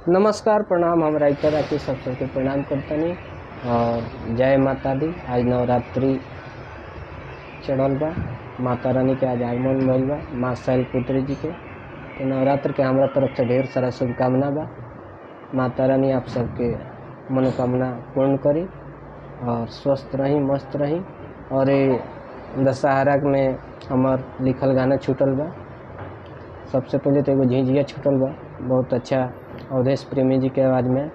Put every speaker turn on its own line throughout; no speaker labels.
नमस्कार प्रणाम। हम राइटर राकेश सबके प्रणाम करतनी और जय माता दी। आज नवरात्रि चढ़ल बा, माता रानी के आज आगमन भइल बा, माँ शैलपुत्री जी के। तो नवरात्र के हमारा तरफ से ढेर सारा शुभकामना बा। माता रानी आप सबके मनोकामना पूर्ण करी और स्वस्थ रही, मस्त रही। और ये दशहरा में हमार लिखल गाना छूटल बा। सबसे पहले तो एगो झिझिया छूटल बा, बहुत अच्छा अवधेश प्रेमी जी के आवाज़ में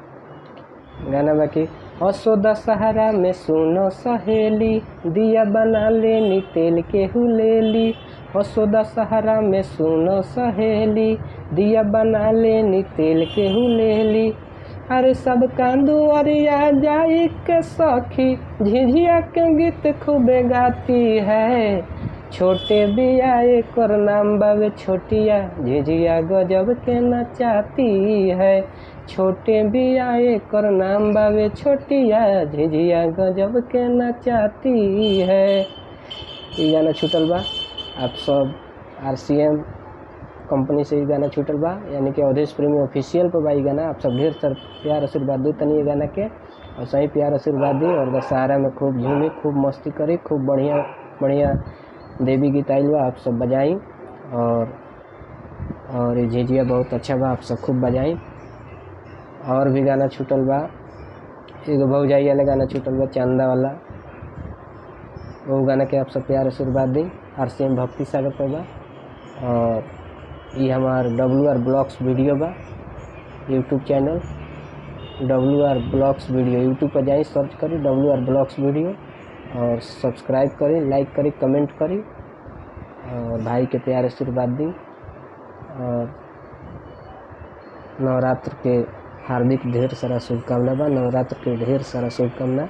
गाना बा कि असो दशहरा में सुनो सहेली, दिया बना लेनी तेल के हुलेली। असो दशहरा में सुनो सहेली, दिया बना लेनी तेल के हुलेली। अरे सब कांदू अरिया जाई के सखी, झिझिया के गीत खूबे गाती है। छोटे बिया एकर नाम बावे छोटिया, झिझिया गजब के नचाती है। छोटे बिया एकर नाम बावे छोटिया, झिझिया गजब के नचाती है। ये गाना छूटल बा। आप सब RCM कंपनी से ये गाना छूटल बा, यानी कि अवधेश प्रेमी ऑफिशियल पर बा ये गाना। आप सब ढेर सारा प्यार आशीर्वाद दी तनी ये गाना के, और सही प्यार आशीर्वाद दी। और दशहरा में खूब झूमी, खूब मस्ती करी, खूब बढ़िया बढ़िया देवी गीत आइल बा, आप सब बजाई। और ये झिझिया बहुत अच्छा बा, आप सब खूब बजाई। और भी गाना छूटल बा, एगो भौजाई वाला गाना छूटल बा, चंदा वाला। वो गाना के आप सब प्यार आशीर्वाद दी। RCM भक्ति सागर पर बा। और ये हमार WR ब्लॉग्स वीडियो बा, YouTube channel WR blogs video. YouTube पर जाई, सर्च करी WR ब्लॉग्स वीडियो और सब्सक्राइब करी, लाइक करी, कमेंट करी और भाई के प्यार आशीर्वाद दी। और नवरात्र के हार्दिक ढेर सारा शुभकामना बा। नवरात्र के ढेर सारा शुभकामना।